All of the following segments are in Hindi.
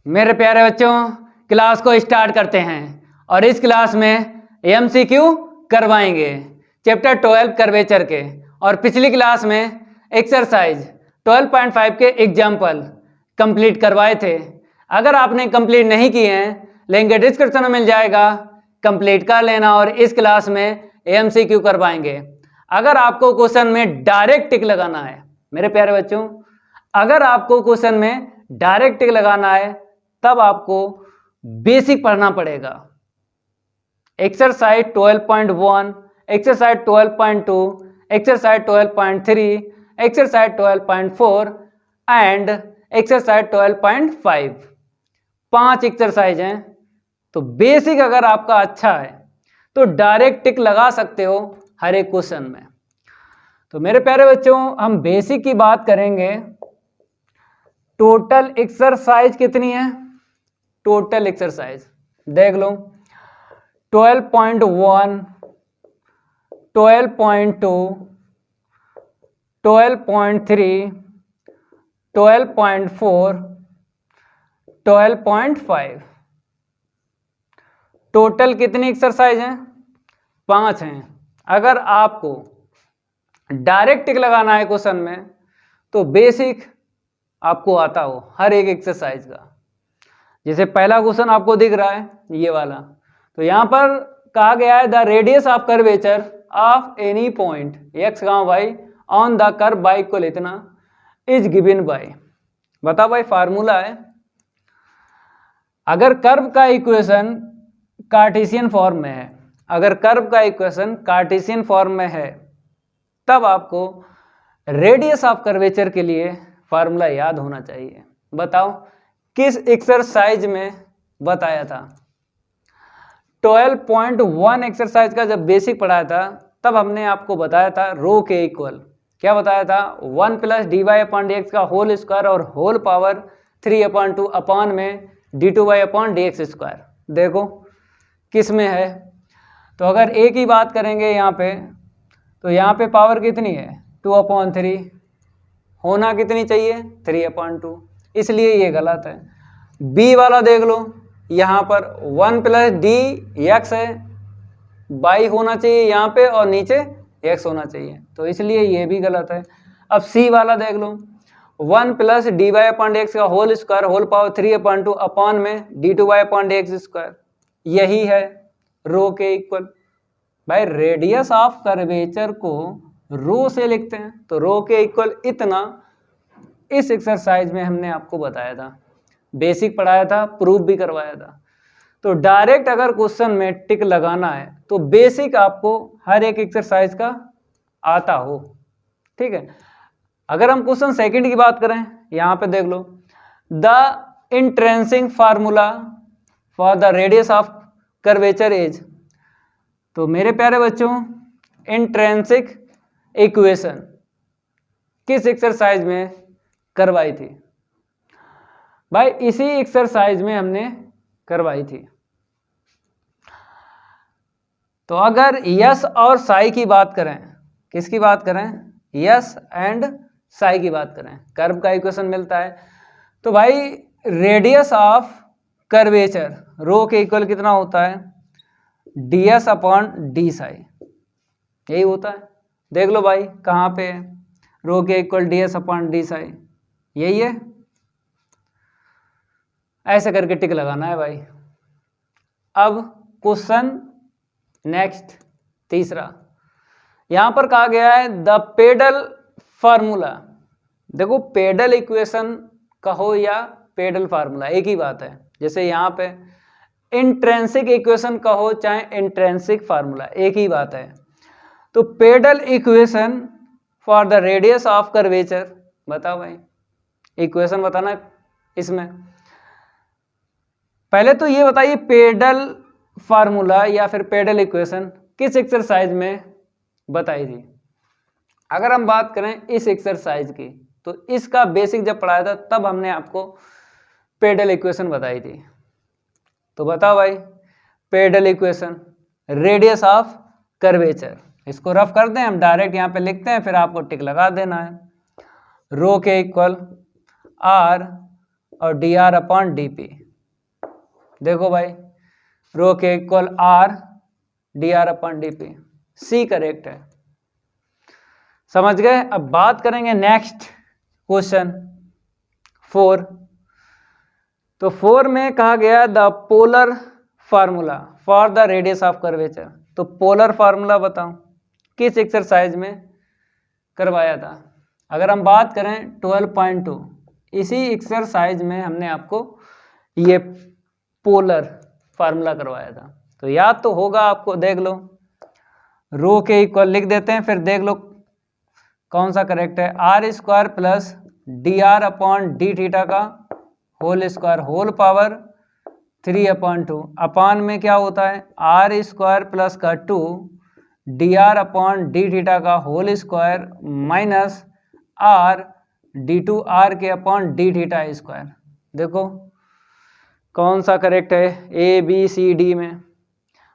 मेरे प्यारे बच्चों, क्लास को स्टार्ट करते हैं और इस क्लास में एमसीक्यू करवाएंगे चैप्टर 12 कर्वेचर के। और पिछली क्लास में एक्सरसाइज 12.5 के एग्जाम्पल कंप्लीट करवाए थे। अगर आपने कंप्लीट नहीं किए हैं, लिंक डिस्क्रिप्शन में मिल जाएगा, कंप्लीट कर लेना। और इस क्लास में एमसीक्यू करवाएंगे। अगर आपको क्वेश्चन में डायरेक्ट टिक लगाना है, मेरे प्यारे बच्चों, अगर आपको क्वेश्चन में डायरेक्ट टिक लगाना है तब आपको बेसिक पढ़ना पड़ेगा। Exercise 12.1, exercise 12.2, exercise 12.3, exercise 12.4 and exercise 12.5। 5 exercise हैं। तो बेसिक अगर आपका अच्छा है तो डायरेक्ट टिक लगा सकते हो हर एक क्वेश्चन में। तो मेरे प्यारे बच्चों, हम बेसिक की बात करेंगे। टोटल एक्सरसाइज कितनी है? टोटल एक्सरसाइज देख लो, 12.1, 12.2, 12.3, 12.4, 12.5। टोटल कितनी एक्सरसाइज हैं? 5 हैं। अगर आपको डायरेक्ट टिक लगाना है क्वेश्चन में तो बेसिक आपको आता हो हर एक एक्सरसाइज का। जैसे पहला क्वेश्चन आपको दिख रहा है ये वाला, तो यहां पर कहा गया है the radius of curvature of any point X Y on the curve by equal इतना इज गिवन बाय। बताओ भाई, फार्मूला है। अगर कर्व का इक्वेशन कार्टेशियन फॉर्म में है, अगर कर्व का इक्वेशन कार्टेशियन फॉर्म में है, तब आपको रेडियस ऑफ कर्वेचर के लिए फार्मूला याद होना चाहिए। बताओ किस एक्सरसाइज में बताया था? 12.1 एक्सरसाइज का जब बेसिक पढ़ाया था तब हमने आपको बताया था रो के इक्वल क्या बताया था? 1 plus D Y upon D X का होल स्क्वायर और होल पावर 3/2 अपॉन में D two Y upon D X square. देखो किस में है। तो अगर ए की बात करेंगे यहाँ पे, तो यहाँ पे पावर कितनी है? 2/3। होना कितनी चाहिए? 3/2, इसलिए ये गलत है। बी वाला देख लो, यहाँ पर 1 प्लस डी एक्स है, बाई होना चाहिए यहाँ पे और नीचे एक्स होना चाहिए, तो इसलिए ये भी गलत है। अब सी वाला देख लो, 1 plus D Y upon D X का whole square whole power 3/2 upon में D two Y upon D X square, यही है रो के इक्वल। भाई रेडियस ऑफ कर्वेचर को रो से लिखते हैं, तो रो के इक्वल इतना इस एक्सरसाइज में हमने आपको बताया था, बेसिक पढ़ाया था, प्रूफ भी करवाया था। तो डायरेक्ट अगर क्वेश्चन में टिक लगाना है तो बेसिक आपको हर एक एक्सरसाइज का आता हो, ठीक है। अगर हम क्वेश्चन सेकंड की बात करें, यहाँ पे देख लो, the intrinsic formula for the radius of curvature is. तो मेरे प्यारे बच्चों, इंट्रेंसिक इक्वेशन किस एक्सरसाइज में करवाई थी? भाई इसी एक्सरसाइज में हमने करवाई थी। तो अगर यस और साई की बात करें, किसकी बात करें? यस एंड साई की बात करें, कर्व का इक्वेशन मिलता है। तो भाई रेडियस ऑफ कर्वेचर रो के इक्वल कितना होता है? D S upon D Sai, यही होता है। देख लो भाई कहाँ पे है, रो के equal D S upon D Sai, यही है। ऐसे करके टिक लगाना है भाई। अब क्वेश्चन नेक्स्ट तीसरा, यहां पर कहा गया है द पेडल फार्मूला। देखो पेडल इक्वेशन कहो या पेडल फार्मूला एक ही बात है। जैसे यहाँ पे इंट्रेंसिक इक्वेशन कहो चाहे इंट्रेंसिक फार्मूला एक ही बात है। तो pedal equation for the radius of curvature, बताओ भाई इक्वेशन बताना इसमें। पहले तो ये बताइए पेडल फार्मूला या फिर पेडल इक्वेशन किस एक्सरसाइज में बताई थी? अगर हम बात करें इस एक्सरसाइज की, तो इसका बेसिक जब पढ़ाया था तब हमने आपको पेडल इक्वेशन बताई थी। तो बताओ भाई pedal equation radius of curvature, इसको रफ कर दें हम, डायरेक्ट यहाँ पे लिखते हैं, फिर आपको टिक लगा देना है। रो के इक्वल आर और D R upon D P. देखो भाई रो के equal R D R upon D P, C correct है। समझ गए। अब बात करेंगे नेक्स्ट क्वेश्चन 4। तो 4 में कहा गया the polar formula for the radius of curvature. तो पोलर फार्मूला बताओ किस एक्सरसाइज में करवाया था। अगर हम बात करें 12.2, इसी एक्सरसाइज में हमने आपको ये पोलर फार्मूला करवाया था। तो याद तो होगा आपको, देख लो रो के इक्वल लिख देते हैं, फिर देख लो कौन सा करेक्ट है। R square plus D R upon D theta का whole square whole power 3/2 upon में क्या होता है आर स्क्वायर प्लस का 2 D R upon D theta का whole square minus R D two R के अपॉन डी थीटा स्क्वायर। देखो कौन सा करेक्ट है ए बी सी डी में।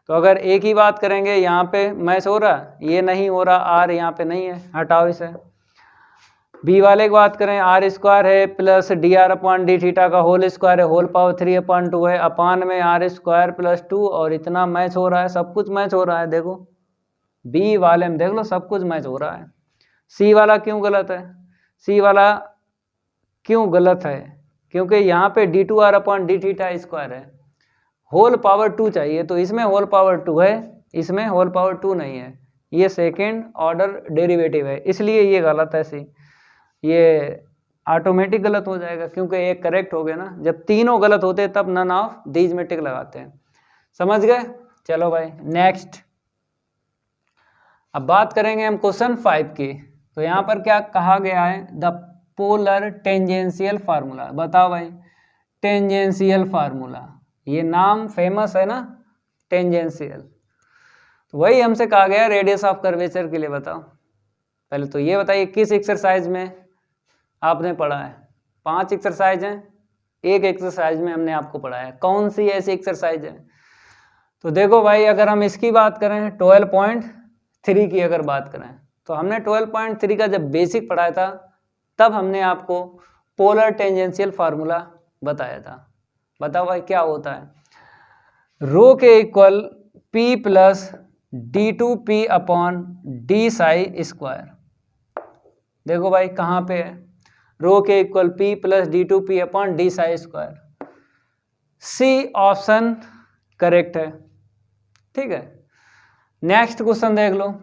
तो अगर ए की बात करेंगे यहाँ पे मैच हो रहा, ये नहीं हो रहा, आर यहाँ पे नहीं है, हटाओ इसे। बी वाले की बात करें आर स्क्वायर है plus D R upon D theta का होल स्क्वायर है होल पावर 3/2 है अपान में आर स्क्वायर प्लस 2 और इतना मैच हो रहा है, सब कुछ मैच हो रहा है। देखो बी वाले में देख लो सब कुछ मैच हो रहा है। सी वाला क्यों गलत है, सी वाला क्यों गलत है, क्योंकि यहाँ पे D two R upon D theta square है, होल पावर 2 चाहिए, तो इसमें होल पावर 2 है, इसमें होल पावर 2 नहीं है, ये सेकेंड ऑर्डर डेरिवेटिव है, इसलिए ये गलत है सी। ये ऑटोमेटिक गलत हो जाएगा क्योंकि एक करेक्ट हो गया ना, जब तीनों गलत होते तब नन ऑफ दीज में टिक लगाते हैं। समझ गए। चलो भाई नेक्स्ट। अब बात करेंगे हम क्वेश्चन 5 की। तो यहाँ पर क्या कहा गया है द पोलर टेंजेंशियल फार्मूला। बताओ भाई टेंजेंशियल फार्मूला, ये नाम फेमस है ना टेंजेंशियल। तो वही हमसे कहा गया रेडियस ऑफ कर्वेचर के लिए। बताओ पहले तो ये बताइए किस एक्सरसाइज में आपने पढ़ा है। 5 एक्सरसाइज हैं, एक एक्सरसाइज में हमने आपको पढ़ाया है, कौन सी ऐसी एक्सरसाइज है। तो देखो भाई अगर हम इसकी बात करें 12.3 की अगर बात करें तो हमने 12.3 का जब बेसिक पढ़ाया था तब हमने आपको पोलर टेंजेंशियल फार्मूला बताया था। बताओ भाई क्या होता है रो के equal P plus D two P upon D psi square. देखो भाई कहाँ पे है रो के equal P plus D two P upon D psi square. C option correct है। ठीक है नेक्स्ट क्वेश्चन देख लो।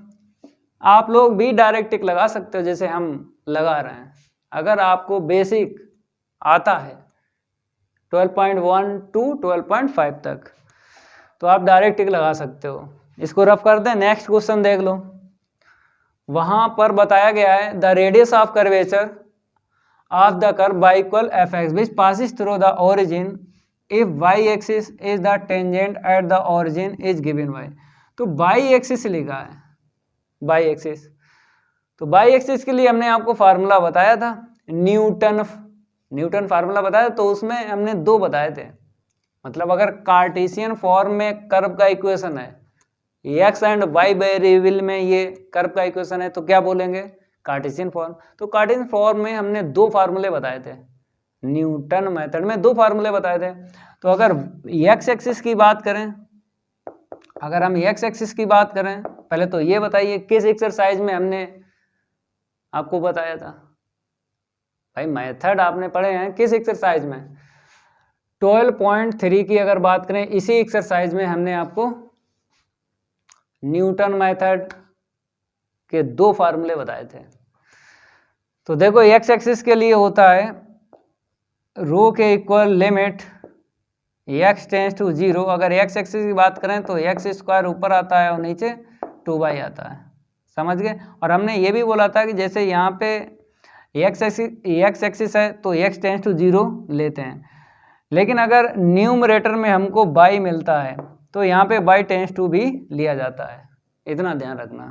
आप लोग भी डायरेक्ट टिक लगा सकते हो जैसे हम लगा रहे हैं, अगर आपको बेसिक आता है 12.1 टू 12.5 तक तो आप डायरेक्ट टिक लगा सकते हो। इसको रफ कर दें। नेक्स्ट क्वेश्चन देख लो। वहां पर बताया गया है the radius of curvature of the curve by equal F X which passes through the origin if Y axis is the tangent at the origin is given Y. तो बाई एक्सिस लिखा है, बाई एक्सिस। तो बाई एक्सिस के लिए हमने आपको फार्मूला बताया था न्यूटन फार्मूला बताया, तो उसमें हमने 2 बताए थे। मतलब अगर कार्टेशियन फॉर्म में कर्व का इक्वेशन है, एक्स एंड वाई वेरिएबल में ये कर्व का इक्वेशन है, तो क्या बोलेंगे कार्टेशियन फॉर्म। तो कार्टेशियन फॉर्म में हमने 2 फार्मूले बताए थे, न्यूटन मेथड में 2 फार्मूले बताए थे। तो अगर एक्स एक्सिस की बात करें, अगर हम एक्स एक्सिस की बात करें, पहले तो ये बताइए किस एक्सरसाइज में हमने आपको बताया था। भाई मेथड आपने पढ़े हैं किस एक्सरसाइज में 12.3 की अगर बात करें, इसी एक्सरसाइज में हमने आपको न्यूटन मेथड के 2 फार्मूले बताए थे। तो देखो एक्स एक्सिस के लिए होता है रो के equal limit X tends to 0। अगर एक्स एक्सिस की बात करें तो एक्स स्क्वायर ऊपर आता है और नीचे 2y आता है। समझ गए। और हमने ये भी बोला था कि जैसे यहाँ पे एक्स एक्सिस है तो एक्स टेंस टू 0 लेते हैं, लेकिन अगर न्यूमरेटर में हमको बाई मिलता है तो यहाँ पे बाई टेंस टू भी लिया जाता है। इतना ध्यान रखना,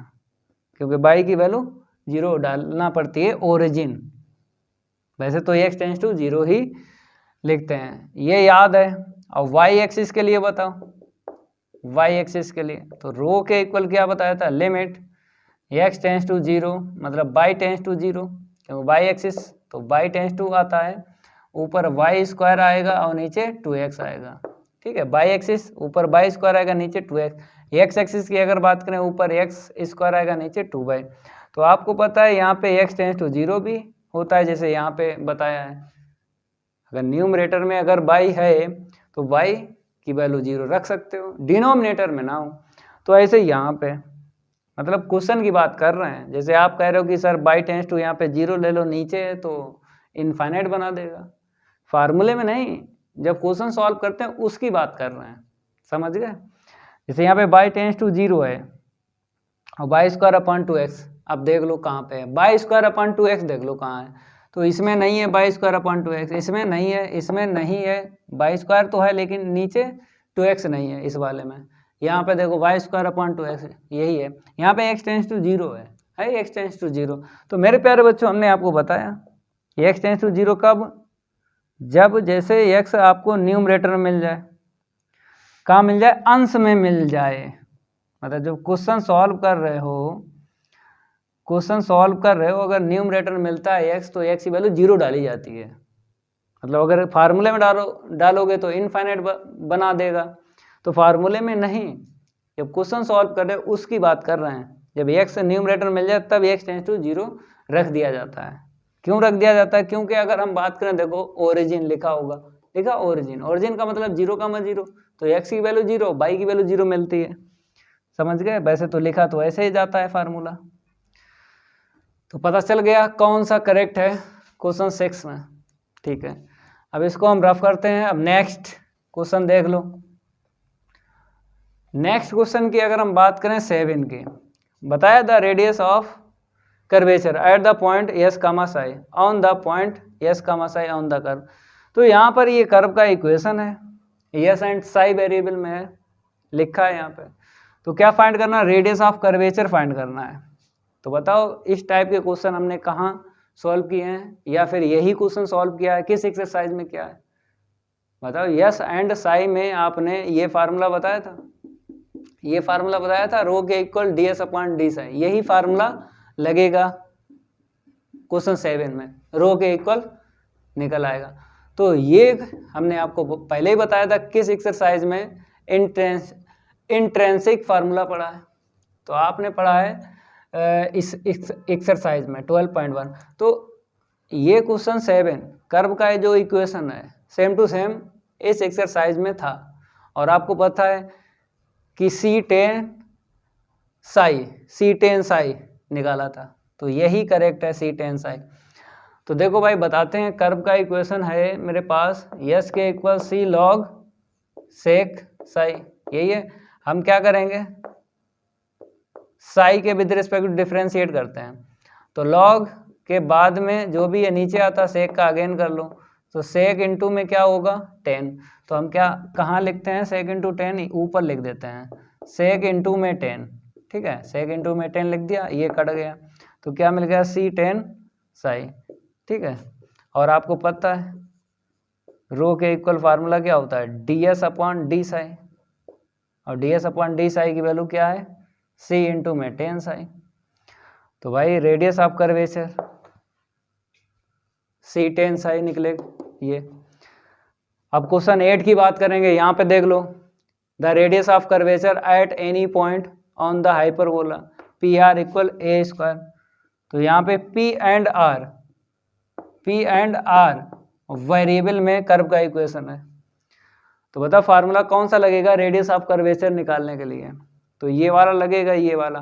क्योंकि बाई की वैल्यू 0 डालना पड़ती है ओरिजिन। वैसे तो एक्स टेंस टू 0 ही लिखते हैं, ये याद है। और वाई एक्सिस के लिए बताओ, वाई एक्सिस के लिए तो रो के इक्वल क्या बताया था लिमिट एक्स टेंस टू 0 मतलब बाई टेंस टू 0, क्योंकि वाई एक्सिस तो बाई टेंस टू आता है, ऊपर वाई स्क्वायर आएगा और नीचे 2x आएगा। ठीक है, बाई एक्सिस ऊपर बाई स्क्वायर आएगा नीचे 2x। एक्स एक्सिस की अगर बात करें ऊपर एक्स स्क्वायर आएगा नीचे 2y। तो आपको पता है यहाँ पे x टेंस टू 0 भी होता है जैसे यहाँ पे बताया है। अगर न्यूमरेटर में अगर y है तो y की वैल्यू 0 रख सकते हो, डिनोमिनेटर में ना हो। तो ऐसे यहाँ पे मतलब क्वेश्चन की बात कर रहे हैं, जैसे आप कह रहे हो कि सर y टेंस टू यहाँ पे 0 ले लो, नीचे है तो इनफाइनाइट बना देगा। फार्मूले में नहीं, जब क्वेश्चन सॉल्व करते हैं उसकी बात कर रहे हैं, समझ गए। जैसे यहाँ पे y टेंस टू 0 है और वाई स्क्वायर अपॉन 2x, अब देख लो कहाँ पे है, वाई स्क्वायर अपॉन 2x देख लो कहाँ है। तो इसमें नहीं है वाई स्क्वायर अपॉन 2x, इसमें नहीं है, इसमें नहीं है, वाई स्क्वायर तो है लेकिन नीचे 2x नहीं है इस वाले में। यहाँ पे देखो वाई स्क्वायर अपॉन 2x यही है, यहाँ पे x टेंस टू 0 है x टेंस टू 0। तो मेरे प्यारे बच्चों हमने आपको बताया x टेंस टू 0 कब, जब जैसे x आपको न्यूमरेटर में मिल जाए, कहाँ मिल जाए, अंश में मिल जाए। मतलब जब क्वेश्चन सॉल्व कर रहे हो अगर न्यूमरेटर में मिलता है x तो x की वैल्यू 0 डाली जाती है। मतलब अगर फार्मूले में डालोगे तो इनफाइनाइट बना देगा, तो फार्मूले में नहीं, जब क्वेश्चन सॉल्व कर रहे हो उसकी बात कर रहे हैं। जब x न्यूमरेटर मिल जाए तब x टेंस टू 0 रख दिया जाता है। क्यों रख दिया जाता है, क्योंकि अगर हम बात करें, देखो ओरिजिन लिखा होगा, लिखा ओरिजिन का मतलब 0 का 0, तो x की वैल्यू 0, y की वैल्यू 0 मिलती है, समझ गए। वैसे तो लिखा तो ऐसे ही जाता है फार्मूला। तो पता चल गया कौन सा करेक्ट है क्वेश्चन 6 में। ठीक है, अब इसको हम रफ करते हैं। अब नेक्स्ट क्वेश्चन देख लो। नेक्स्ट क्वेश्चन की अगर हम बात करें 7 की, बताया the radius of curvature at the point S comma psi on the point S comma psi on the curve. तो यहाँ पर ये कर्व का इक्वेशन है, एस एंड साई वेरिएबल में है, लिखा है यहाँ पे। तो क्या फाइंड करना, रेडियस ऑफ कर्वेचर फाइंड करना है। तो बताओ इस टाइप के क्वेश्चन हमने कहाँ सॉल्व किए हैं, या फिर यही क्वेश्चन सॉल्व किया है, किस एक्सरसाइज में किया है बताओ। यस एंड साई में आपने ये फार्मूला बताया था, ये फार्मूला बताया था रो के equal D S upon D Sai, यही फार्मूला लगेगा क्वेश्चन 7 में, रो के इक्वल निकल आएगा। तो ये हमने आपको पहले ही बताया था किस एक्सरसाइज में, इंट्रेंसिक फार्मूला पढ़ा है। तो आपने पढ़ा है इस एक्सरसाइज में 12.1। तो ये क्वेश्चन 7 कर्व का जो इक्वेशन है सेम टू सेम इस एक्सरसाइज में था, और आपको पता है कि C10 साई निकाला था, तो यही करेक्ट है C10 साई। तो देखो भाई बताते हैं, कर्व का इक्वेशन है मेरे पास यस के equal C log sec psi, यही है। हम क्या करेंगे, साई के विद रिस्पेक्ट टू डिफरेंशिएट करते हैं। तो लॉग के बाद में जो भी है नीचे आता सेक का अगेन कर लो, तो सेक इंटू में क्या होगा 10। तो हम क्या कहाँ लिखते हैं, सेक इंटू 10 ऊपर लिख देते हैं, सेक इंटू में 10। ठीक है, सेक इंटू में 10 लिख दिया, ये कट गया, तो क्या मिल गया C10 साई। ठीक है, और आपको पता है रो के इक्वल फार्मूला क्या होता है, D S upon D psi, और D S upon D psi की वैल्यू क्या है, C इंटू में 10 साई। तो भाई radius of curvature C10 Sai निकले ये। अब क्वेश्चन 8 की बात करेंगे, यहाँ पे देख लो, the radius of curvature at any point on the hyperbola P R equal A square. तो यहाँ पे P एंड आर वेरिएबल में कर्व का इक्वेशन है। तो बता फार्मूला कौन सा लगेगा रेडियस ऑफ कर्वेचर निकालने के लिए, तो ये वाला लगेगा, ये वाला।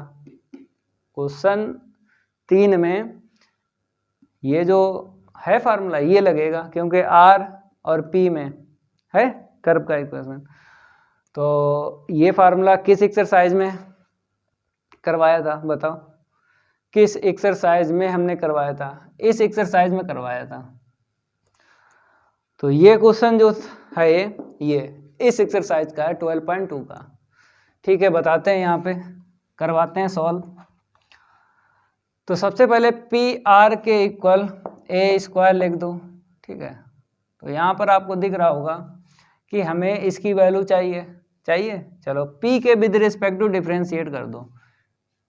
क्वेश्चन 3 में ये जो है फार्मूला ये लगेगा, क्योंकि R और P में है कर्व का इक्वेशन। तो ये फार्मूला किस एक्सरसाइज में करवाया था बताओ, किस एक्सरसाइज में हमने करवाया था, इस एक्सरसाइज में करवाया था। तो ये क्वेश्चन जो है ये इस एक्सरसाइज का है 12.2 का। ठीक है, बताते हैं, यहाँ पे करवाते हैं सॉल्व। तो सबसे पहले पी आर के इक्वल ए स्क्वायर लिख दो। ठीक है, तो यहाँ पर आपको दिख रहा होगा कि हमें इसकी वैल्यू चाहिए। चलो पी के विद रिस्पेक्ट टू डिफरेंशिएट कर दो,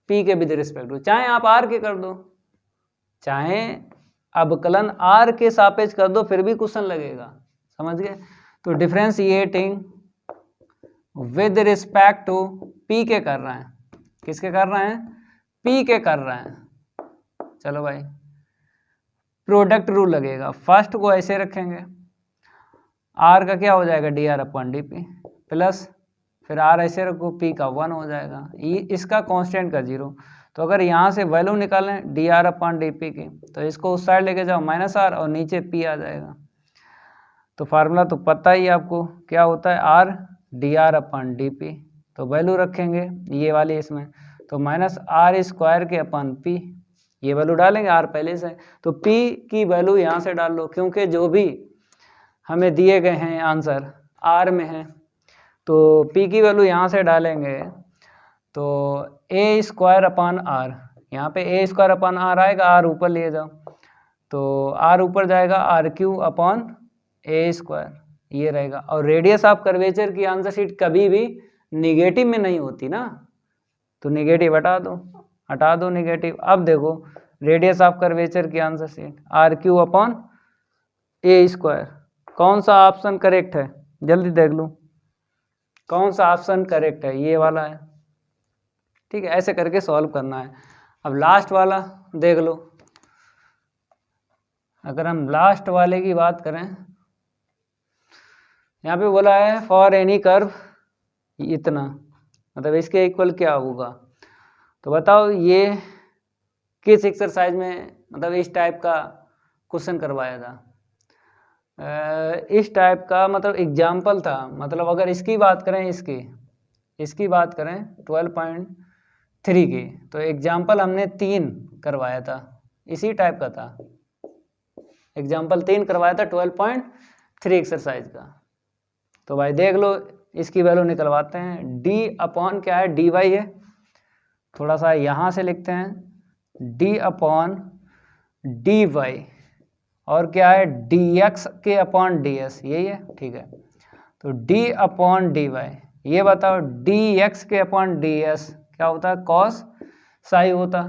पी के विद रिस्पेक्ट टू, चाहे आप आर के कर दो, चाहे अवकलन आर के सापेक्ष कर दो फिर भी क्वेश्चन लगेगा, समझ गए। तो differentiating with respect to P के कर रहे हैं, किसके कर रहे हैं, पी के कर रहे हैं। चलो भाई प्रोडक्ट रूल लगेगा, फर्स्ट को ऐसे रखेंगे, आर का क्या हो जाएगा D R upon D P plus फिर आर ऐसे रखो पी का 1 हो जाएगा, इसका कांस्टेंट का 0। तो अगर यहाँ से वैल्यू निकालें D R upon D P की तो इसको उस साइड लेके जाओ माइनस आर और नीचे पी आ जाएगा। तो फार्मूला तो पता ही आपको क्या होता है, are D R upon D P. तो वैल्यू रखेंगे ये वाली इसमें, तो माइनस आर स्क्वायर के अपॉन पी, ये वैल्यू डालेंगे आर पहले से, तो पी की वैल्यू यहाँ से डाल लो क्योंकि जो भी हमें दिए गए हैं आंसर आर में है, तो पी की वैल्यू यहाँ से डालेंगे तो ए स्क्वायर अपॉन आर, यहाँ पे ए स्क्वायर अपॉन आर आएगा, आर ऊपर ले जाओ तो आर ऊपर जाएगा R Q upon A square, ये रहेगा। और रेडियस ऑफ कर्वेचर की आंसर शीट कभी भी निगेटिव में नहीं होती ना, तो निगेटिव हटा दो निगेटिव। अब देखो रेडियस ऑफ कर्वेचर की answer sheet R Q upon A square, कौन सा ऑप्शन करेक्ट है जल्दी देख लो, कौन सा ऑप्शन करेक्ट है, ये वाला है, ठीक है। ऐसे करके सॉल्व करना है। अब लास्ट वाला देख लो, अगर हम लास्ट वाले की बात करें, यहाँ पे बोला है फॉर एनी कर्व इतना, मतलब इसके इक्वल क्या होगा, तो बताओ ये किस एक्सरसाइज में मतलब इस टाइप का क्वेश्चन करवाया था। इस टाइप का मतलब एग्जाम्पल था, मतलब अगर इसकी बात करें, इसकी बात करें 12.3 की, तो एग्जाम्पल हमने 3 करवाया था, इसी टाइप का था एग्जाम्पल 3 करवाया था 12.3 एक्सरसाइज का। तो भाई देख लो इसकी वैल्यू निकलवाते हैं, डी अपॉन क्या है डी वाई है, थोड़ा सा यहाँ से लिखते हैं डी अपॉन डी वाई, और क्या है डी एक्स के अपॉन डी एस, यही है, ठीक है। तो डी अपॉन डी वाई, ये बताओ डी एक्स के अपॉन डी एस क्या होता है, कॉस साई होता,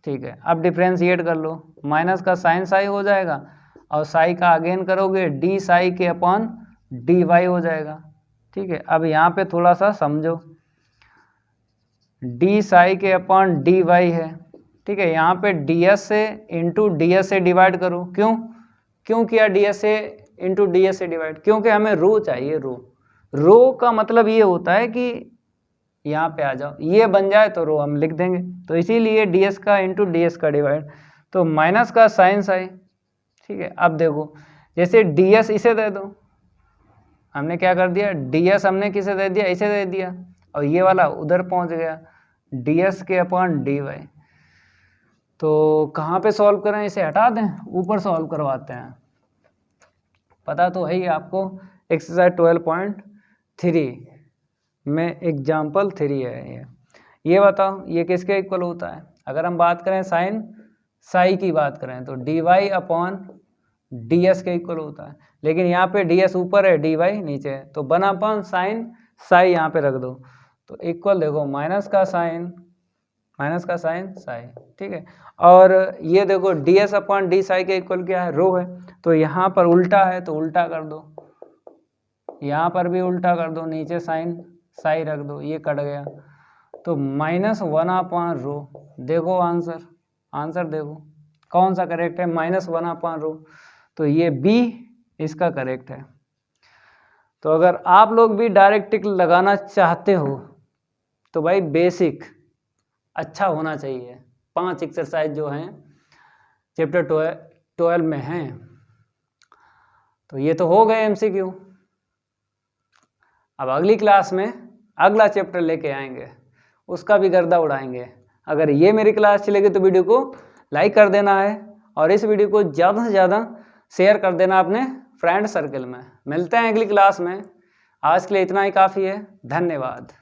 ठीक है। अब डिफ्रेंशिएट कर लो, माइनस का साइन साई हो जाएगा और साई का अगेन करोगे डी साई के अपॉन डी वाई हो जाएगा, ठीक है। अब यहाँ पे थोड़ा सा समझो, डी साई के अपॉन डी वाई है, ठीक है। यहाँ पे डी एस से इंटू डी एस से डिवाइड करो, क्यों किया डी एस से इंटू डी एस से डिवाइड, क्योंकि हमें रो चाहिए, रो का मतलब ये होता है कि यहाँ पे आ जाओ, ये बन जाए तो रो हम लिख देंगे, तो इसीलिए डी एस का इंटू डी एस का डिवाइड, तो माइनस का साइन साई, ठीक है। अब देखो जैसे डी एस इसे दे दो, हमने क्या कर दिया डी एस हमने किसे दे दिया, इसे दे दिया, और ये वाला उधर पहुंच गया डी एस के अपॉन डी वाई। तो कहाँ पे सॉल्व करें, इसे हटा दें, ऊपर सॉल्व करवाते हैं, पता तो है ही आपको, एक्सरसाइज 12.3 में एग्जाम्पल 3 है ये बताओ ये किसके इक्वल होता है। अगर हम बात करें साइन साई की बात करें तो D Y upon D S के इक्वल होता है, लेकिन यहाँ पे डी एस ऊपर है डी वाई नीचे है, तो 1 अपॉन साइन साई यहाँ पे रख दो, तो इक्वल देखो माइनस का साइन साई, ठीक है। और ये देखो D S upon D Sai के इक्वल क्या है, रो है, तो यहाँ पर उल्टा है तो उल्टा कर दो, यहाँ पर भी उल्टा कर दो, नीचे साइन साई रख दो, ये कट गया, तो -1 अपॉन रो। देखो आंसर देखो कौन सा करेक्ट है, -1 अपॉन रो, तो ये बी इसका करेक्ट है। तो अगर आप लोग भी डायरेक्ट टिक लगाना चाहते हो तो भाई बेसिक अच्छा होना चाहिए, 5 एक्सरसाइज जो हैं चैप्टर 12 में हैं, तो ये तो हो गए MCQ। अब अगली क्लास में अगला चैप्टर लेके आएंगे, उसका भी गर्दा उड़ाएंगे। अगर ये मेरी क्लास चलेगी तो वीडियो को लाइक कर देना है और इस वीडियो को ज़्यादा से ज़्यादा शेयर कर देना अपने फ्रेंड सर्कल में। मिलते हैं अगली क्लास में, आज के लिए इतना ही काफ़ी है, धन्यवाद।